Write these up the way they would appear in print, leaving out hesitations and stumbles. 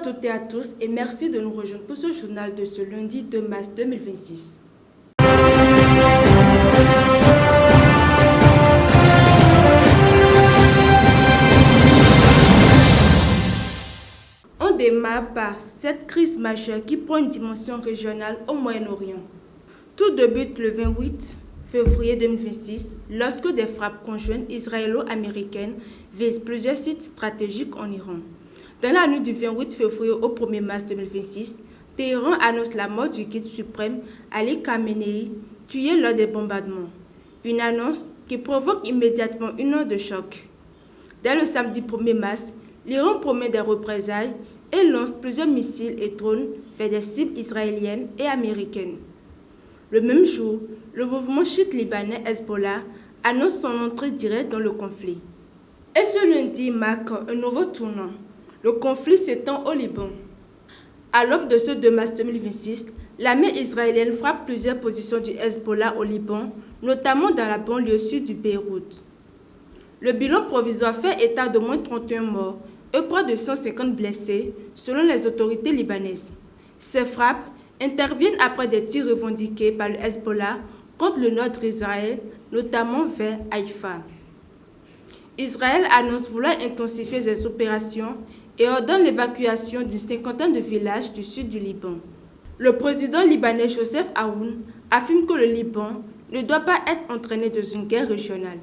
toutes et à tous et merci de nous rejoindre pour ce journal de ce lundi 2 mars 2026. On démarre par cette crise majeure qui prend une dimension régionale au Moyen-Orient. Tout débute le 28 février 2026 lorsque des frappes conjointes israélo-américaines visent plusieurs sites stratégiques en Iran. Dans la nuit du 28 février au 1er mars 2026, Téhéran annonce la mort du guide suprême Ali Khamenei, tué lors des bombardements. Une annonce qui provoque immédiatement une onde de choc. Dès le samedi 1er mars, l'Iran promet des représailles et lance plusieurs missiles et drones vers des cibles israéliennes et américaines. Le même jour, le mouvement chiite libanais Hezbollah annonce son entrée directe dans le conflit. Et ce lundi marque un nouveau tournant. Le conflit s'étend au Liban. À l'aube de ce 2 mars 2026, l'armée israélienne frappe plusieurs positions du Hezbollah au Liban, notamment dans la banlieue sud du Beyrouth. Le bilan provisoire fait état d'au moins 31 morts et près de 150 blessés, selon les autorités libanaises. Ces frappes interviennent après des tirs revendiqués par le Hezbollah contre le nord d'Israël, notamment vers Haïfa. Israël annonce vouloir intensifier ses opérations et ordonne l'évacuation d'une cinquantaine de villages du sud du Liban. Le président libanais Joseph Aoun affirme que le Liban ne doit pas être entraîné dans une guerre régionale.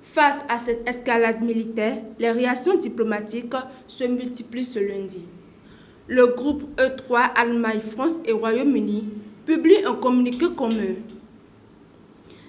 Face à cette escalade militaire, les réactions diplomatiques se multiplient ce lundi. Le groupe E3, Allemagne, France et Royaume-Uni publie un communiqué commun.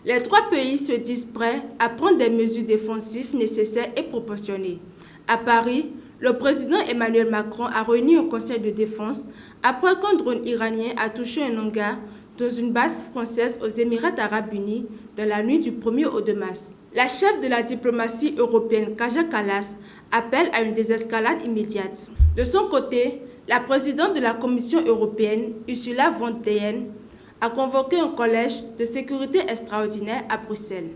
Les trois pays se disent prêts à prendre des mesures défensives nécessaires et proportionnées. À Paris, le président Emmanuel Macron a réuni un conseil de défense après qu'un drone iranien a touché un hangar dans une base française aux Émirats arabes unis dans la nuit du 1er au 2 mars. La chef de la diplomatie européenne, Kaja Kallas, appelle à une désescalade immédiate. De son côté, la présidente de la Commission européenne, Ursula von der Leyen, a convoqué un collège de sécurité extraordinaire à Bruxelles.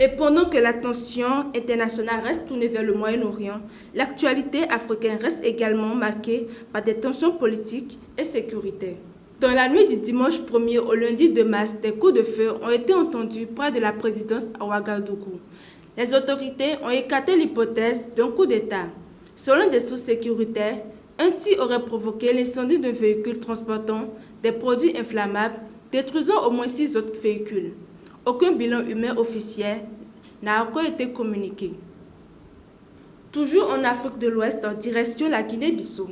Et pendant que l'attention internationale reste tournée vers le Moyen-Orient, l'actualité africaine reste également marquée par des tensions politiques et sécuritaires. Dans la nuit du dimanche 1er au lundi 2 mars, des coups de feu ont été entendus près de la présidence à Ouagadougou. Les autorités ont écarté l'hypothèse d'un coup d'État. Selon des sources sécuritaires, un tir aurait provoqué l'incendie d'un véhicule transportant des produits inflammables, détruisant au moins 6 autres véhicules. Aucun bilan humain officiel n'a encore été communiqué. Toujours en Afrique de l'Ouest, en direction la Guinée-Bissau.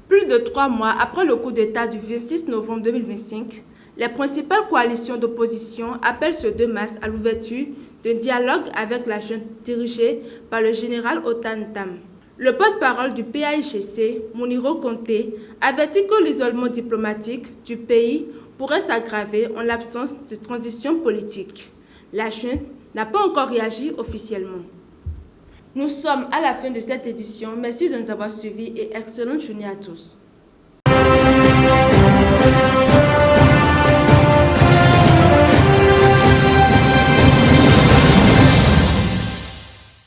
Plus de 3 mois après le coup d'État du 26 novembre 2025, les principales coalitions d'opposition appellent ce 2 mars à l'ouverture d'un dialogue avec la junte dirigée par le général Otan Tam. Le porte-parole du PAIGC, Mouniro Conté, avertit que l'isolement diplomatique du pays pourrait s'aggraver en l'absence de transition politique. La junte n'a pas encore réagi officiellement. Nous sommes à la fin de cette édition. Merci de nous avoir suivis et excellente journée à tous.